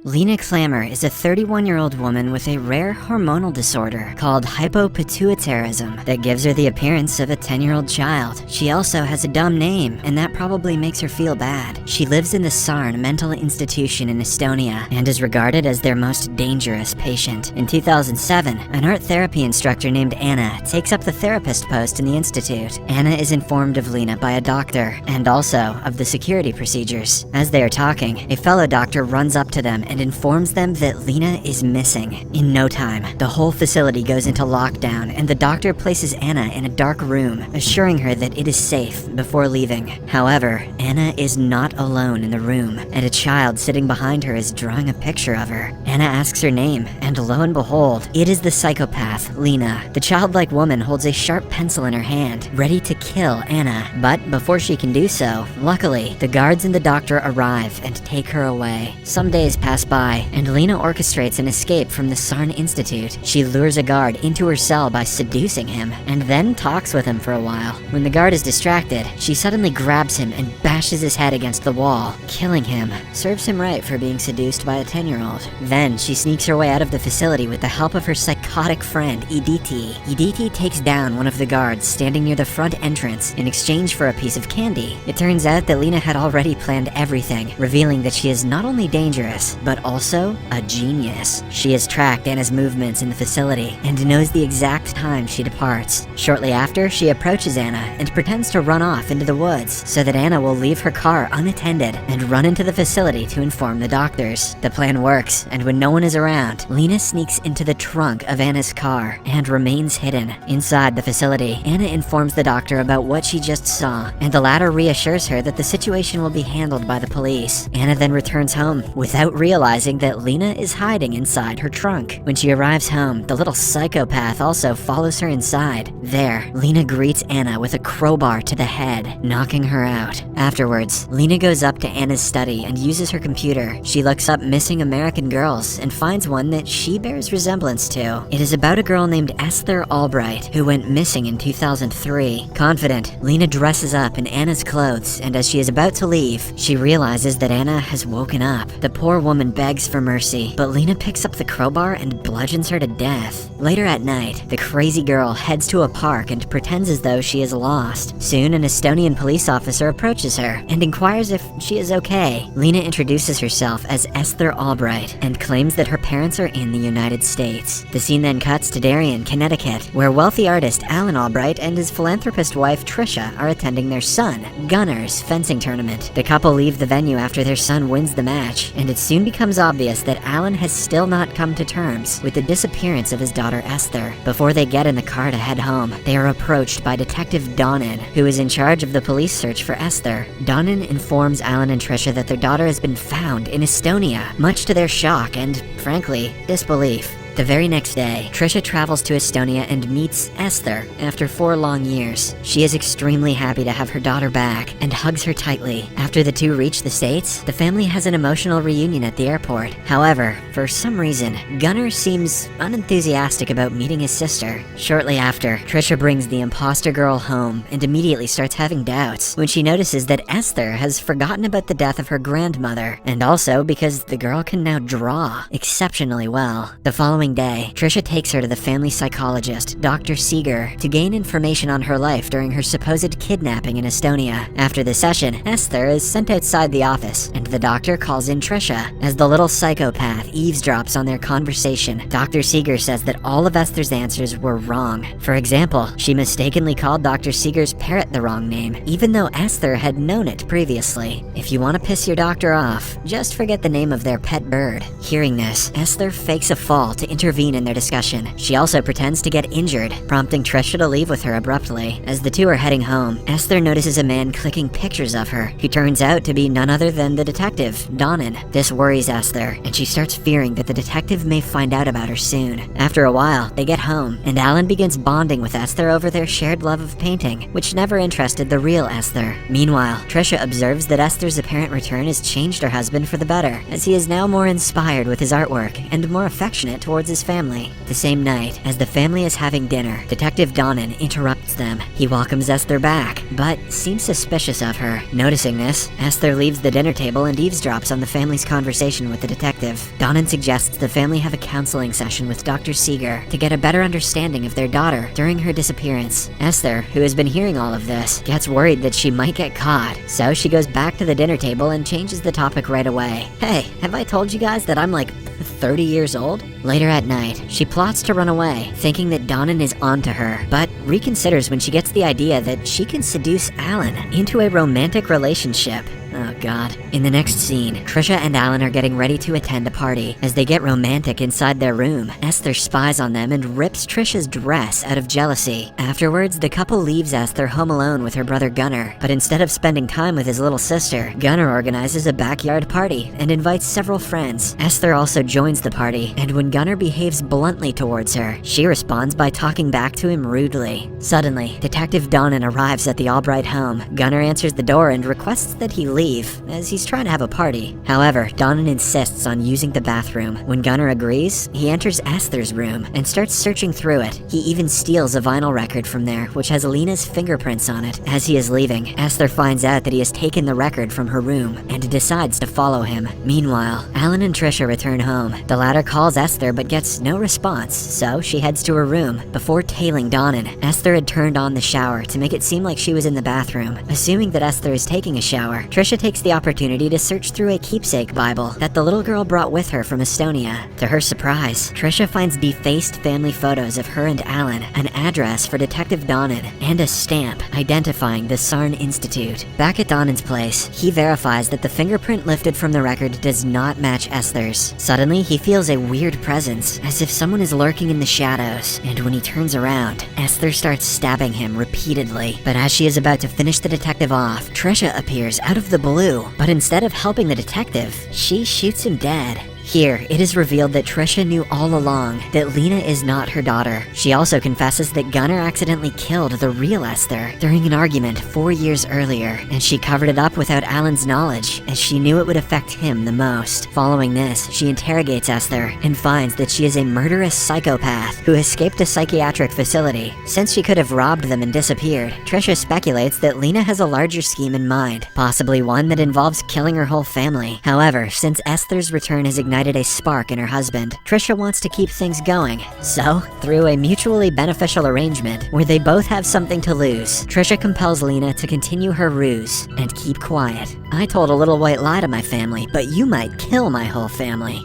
Lena Clammer is a 31-year-old woman with a rare hormonal disorder called hypopituitarism that gives her the appearance of a 10-year-old child. She also has a dumb name, and that probably makes her feel bad. She lives in the Sarn mental institution in Estonia and is regarded as their most dangerous patient. In 2007, an art therapy instructor named Anna takes up the therapist post in the institute. Anna is informed of Lena by a doctor and also of the security procedures. As they are talking, a fellow doctor runs up to them and informs them that Lena is missing. In no time, the whole facility goes into lockdown and the doctor places Anna in a dark room, assuring her that it is safe before leaving. However, Anna is not alone in the room, and a child sitting behind her is drawing a picture of her. Anna asks her name, and lo and behold, it is the psychopath, Lena. The childlike woman holds a sharp pencil in her hand, ready to kill Anna. But before she can do so, luckily, the guards and the doctor arrive and take her away. Some days pass by, and Lena orchestrates an escape from the Sarn Institute. She lures a guard into her cell by seducing him, and then talks with him for a while. When the guard is distracted, she suddenly grabs him and bashes his head against the wall, killing him. Serves him right for being seduced by a 10-year-old. Then she sneaks her way out of the facility with the help of her psychotic friend, Editi. Editi takes down one of the guards standing near the front entrance in exchange for a piece of candy. It turns out that Lena had already planned everything, revealing that she is not only dangerous, but also a genius. She has tracked Anna's movements in the facility and knows the exact time she departs. Shortly after, she approaches Anna and pretends to run off into the woods so that Anna will leave her car unattended and run into the facility to inform the doctors. The plan works, and when no one is around, Lena sneaks into the trunk of Anna's car and remains hidden. Inside the facility, Anna informs the doctor about what she just saw, and the latter reassures her that the situation will be handled by the police. Anna then returns home without realizing that Lena is hiding inside her trunk. When she arrives home, the little psychopath also follows her inside. There, Lena greets Anna with a crowbar to the head, knocking her out. Afterwards, Lena goes up to Anna's study and uses her computer. She looks up missing American girls and finds one that she bears resemblance to. It is about a girl named Esther Albright who went missing in 2003. Confident, Lena dresses up in Anna's clothes, and as she is about to leave, she realizes that Anna has woken up. The poor woman begs for mercy, but Lena picks up the crowbar and bludgeons her to death. Later at night, the crazy girl heads to a park and pretends as though she is lost. Soon, an Estonian police officer approaches her and inquires if she is okay. Lena introduces herself as Esther Albright and claims that her parents are in the United States. The scene then cuts to Darien, Connecticut, where wealthy artist Alan Albright and his philanthropist wife Trisha are attending their son, Gunnar's fencing tournament. The couple leave the venue after their son wins the match, and it soon becomes obvious that Alan has still not come to terms with the disappearance of his daughter Esther. Before they get in the car to head home, they are approached by Detective Donnan, who is in charge of the police search for Esther. Donnan informs Alan and Trisha that their daughter has been found in Estonia, much to their shock and, frankly, disbelief. The very next day, Trisha travels to Estonia and meets Esther after 4 long years. She is extremely happy to have her daughter back and hugs her tightly. After the two reach the States, the family has an emotional reunion at the airport. However, for some reason, Gunnar seems unenthusiastic about meeting his sister. Shortly after, Trisha brings the imposter girl home and immediately starts having doubts when she notices that Esther has forgotten about the death of her grandmother, and also because the girl can now draw exceptionally well. The following day, Trisha takes her to the family psychologist, Dr. Seeger, to gain information on her life during her supposed kidnapping in Estonia. After the session, Esther is sent outside the office, and the doctor calls in Trisha. As the little psychopath eavesdrops on their conversation, Dr. Seeger says that all of Esther's answers were wrong. For example, she mistakenly called Dr. Seeger's parrot the wrong name, even though Esther had known it previously. If you want to piss your doctor off, just forget the name of their pet bird. Hearing this, Esther fakes a fall to intervene in their discussion. She also pretends to get injured, prompting Trisha to leave with her abruptly. As the two are heading home, Esther notices a man clicking pictures of her, who turns out to be none other than the detective, Donnan. This worries Esther, and she starts fearing that the detective may find out about her soon. After a while, they get home, and Alan begins bonding with Esther over their shared love of painting, which never interested the real Esther. Meanwhile, Trisha observes that Esther's apparent return has changed her husband for the better, as he is now more inspired with his artwork and more affectionate towards towards his family. The same night, as the family is having dinner, Detective Donnan interrupts them. He welcomes Esther back, but seems suspicious of her. Noticing this, Esther leaves the dinner table and eavesdrops on the family's conversation with the detective. Donnan suggests the family have a counseling session with Dr. Seeger to get a better understanding of their daughter during her disappearance. Esther, who has been hearing all of this, gets worried that she might get caught, so she goes back to the dinner table and changes the topic right away. Hey, have I told you guys that I'm like 30 years old? Later at night, she plots to run away, thinking that Donnan is onto her, but reconsiders when she gets the idea that she can seduce Alan into a romantic relationship. Oh god. In the next scene, Trisha and Alan are getting ready to attend a party. As they get romantic inside their room, Esther spies on them and rips Trisha's dress out of jealousy. Afterwards, the couple leaves Esther home alone with her brother Gunnar, but instead of spending time with his little sister, Gunnar organizes a backyard party and invites several friends. Esther also joins the party, and when Gunnar behaves bluntly towards her, she responds by talking back to him rudely. Suddenly, Detective Donnan arrives at the Albright home. Gunnar answers the door and requests that he leave, as he's trying to have a party. However, Donnan insists on using the bathroom. When Gunnar agrees, he enters Esther's room and starts searching through it. He even steals a vinyl record from there, which has Lena's fingerprints on it. As he is leaving, Esther finds out that he has taken the record from her room and decides to follow him. Meanwhile, Alan and Trisha return home. The latter calls Esther but gets no response, so she heads to her room. Before tailing Donnan, Esther had turned on the shower to make it seem like she was in the bathroom. Assuming that Esther is taking a shower, Trisha takes the opportunity to search through a keepsake Bible that the little girl brought with her from Estonia. To her surprise, Trisha finds defaced family photos of her and Alan, an address for Detective Donnan, and a stamp identifying the Sarn Institute. Back at Donnan's place, he verifies that the fingerprint lifted from the record does not match Esther's. Suddenly, he feels a weird presence, as if someone is lurking in the shadows, and when he turns around, Esther starts stabbing him repeatedly. But as she is about to finish the detective off, Trisha appears out of the blue, but instead of helping the detective, she shoots him dead. Here, it is revealed that Trisha knew all along that Lena is not her daughter. She also confesses that Gunnar accidentally killed the real Esther during an argument 4 years earlier, and she covered it up without Alan's knowledge, as she knew it would affect him the most. Following this, she interrogates Esther and finds that she is a murderous psychopath who escaped a psychiatric facility. Since she could have robbed them and disappeared, Trisha speculates that Lena has a larger scheme in mind, possibly one that involves killing her whole family. However, since Esther's return has ignited a spark in her husband, Trisha wants to keep things going. So, through a mutually beneficial arrangement where they both have something to lose, Trisha compels Lena to continue her ruse and keep quiet. I told a little white lie to my family, but you might kill my whole family.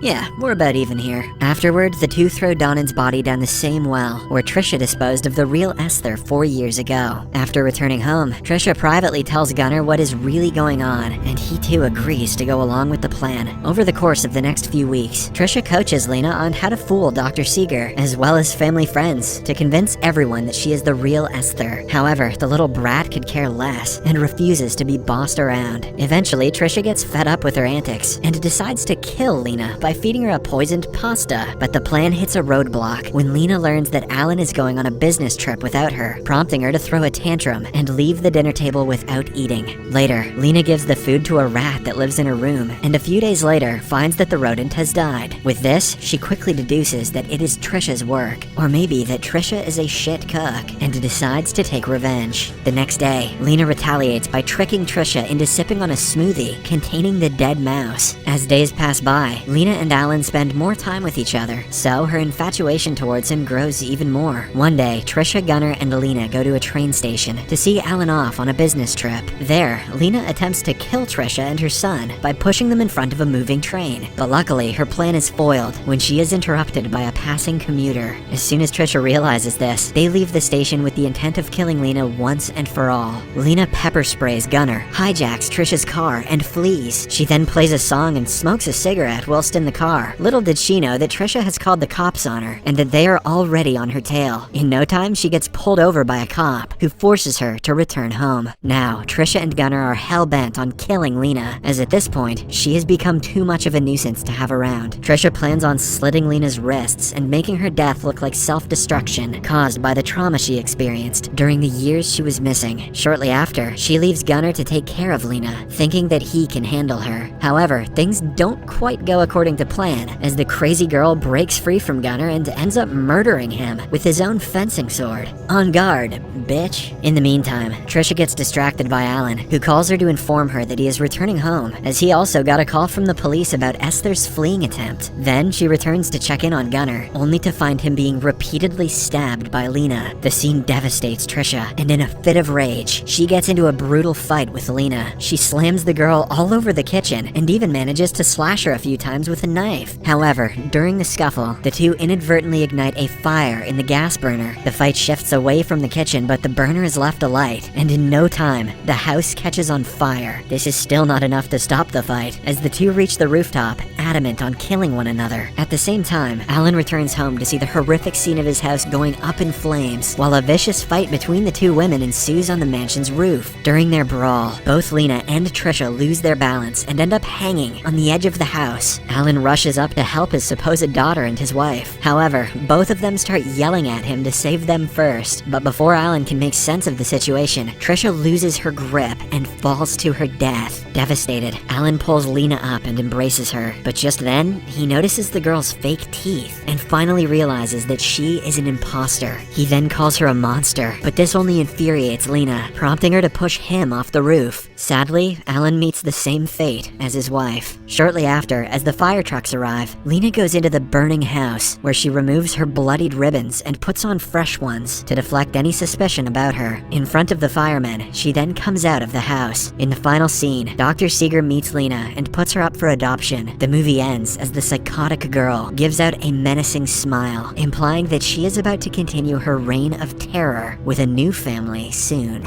Yeah, we're about even here. Afterward, the two throw Donnan's body down the same well where Trisha disposed of the real Esther 4 years ago. After returning home, Trisha privately tells Gunnar what is really going on, and he too agrees to go along with the plan. Over the course of the next few weeks, Trisha coaches Lena on how to fool Dr. Seeger, as well as family friends, to convince everyone that she is the real Esther. However, the little brat could care less and refuses to be bossed around. Eventually, Trisha gets fed up with her antics and decides to kill Lena by feeding her a poisoned pasta, but the plan hits a roadblock when Lena learns that Alan is going on a business trip without her, prompting her to throw a tantrum and leave the dinner table without eating. Later, Lena gives the food to a rat that lives in her room, and a few days later finds that the rodent has died. With this, she quickly deduces that it is Trisha's work, or maybe that Trisha is a shit cook, and decides to take revenge. The next day, Lena retaliates by tricking Trisha into sipping on a smoothie containing the dead mouse. As days pass by, Lena and Alan spend more time with each other, so her infatuation towards him grows even more. One day, Trisha, Gunnar, and Lena go to a train station to see Alan off on a business trip. There, Lena attempts to kill Trisha and her son by pushing them in front of a moving train. But luckily, her plan is foiled when she is interrupted by a passing commuter. As soon as Trisha realizes this, they leave the station with the intent of killing Lena once and for all. Lena pepper sprays Gunnar, hijacks Trisha's car, and flees. She then plays a song and smokes a cigarette whilst in the car. Little did she know that Trisha has called the cops on her, and that they are already on her tail. In no time, she gets pulled over by a cop, who forces her to return home. Now, Trisha and Gunnar are hell-bent on killing Lena, as at this point, she has become too much of a nuisance to have around. Trisha plans on slitting Lena's wrists and making her death look like self-destruction, caused by the trauma she experienced during the years she was missing. Shortly after, she leaves Gunnar to take care of Lena, thinking that he can handle her. However, things don't quite go according according to plan, as the crazy girl breaks free from Gunnar and ends up murdering him with his own fencing sword. On guard, bitch. In the meantime, Trisha gets distracted by Alan, who calls her to inform her that he is returning home, as he also got a call from the police about Esther's fleeing attempt. Then she returns to check in on Gunnar, only to find him being repeatedly stabbed by Lena. The scene devastates Trisha, and in a fit of rage, she gets into a brutal fight with Lena. She slams the girl all over the kitchen, and even manages to slash her a few times with a knife. However, during the scuffle, the two inadvertently ignite a fire in the gas burner. The fight shifts away from the kitchen, but the burner is left alight, and in no time, the house catches on fire. This is still not enough to stop the fight, as the two reach the rooftop, adamant on killing one another. At the same time, Alan returns home to see the horrific scene of his house going up in flames, while a vicious fight between the two women ensues on the mansion's roof. During their brawl, both Lena and Trisha lose their balance and end up hanging on the edge of the house. Alan rushes up to help his supposed daughter and his wife. However, both of them start yelling at him to save them first, but before Alan can make sense of the situation, Trisha loses her grip and falls to her death. Devastated, Alan pulls Lena up and embraces her, but just then, he notices the girl's fake teeth and finally realizes that she is an imposter. He then calls her a monster, but this only infuriates Lena, prompting her to push him off the roof. Sadly, Alan meets the same fate as his wife. Shortly after, as the fire trucks arrive, Lena goes into the burning house, where she removes her bloodied ribbons and puts on fresh ones to deflect any suspicion about her. In front of the firemen, she then comes out of the house. In the final scene, Dr. Seeger meets Lena and puts her up for adoption. The movie ends as the psychotic girl gives out a menacing smile, implying that she is about to continue her reign of terror with a new family soon.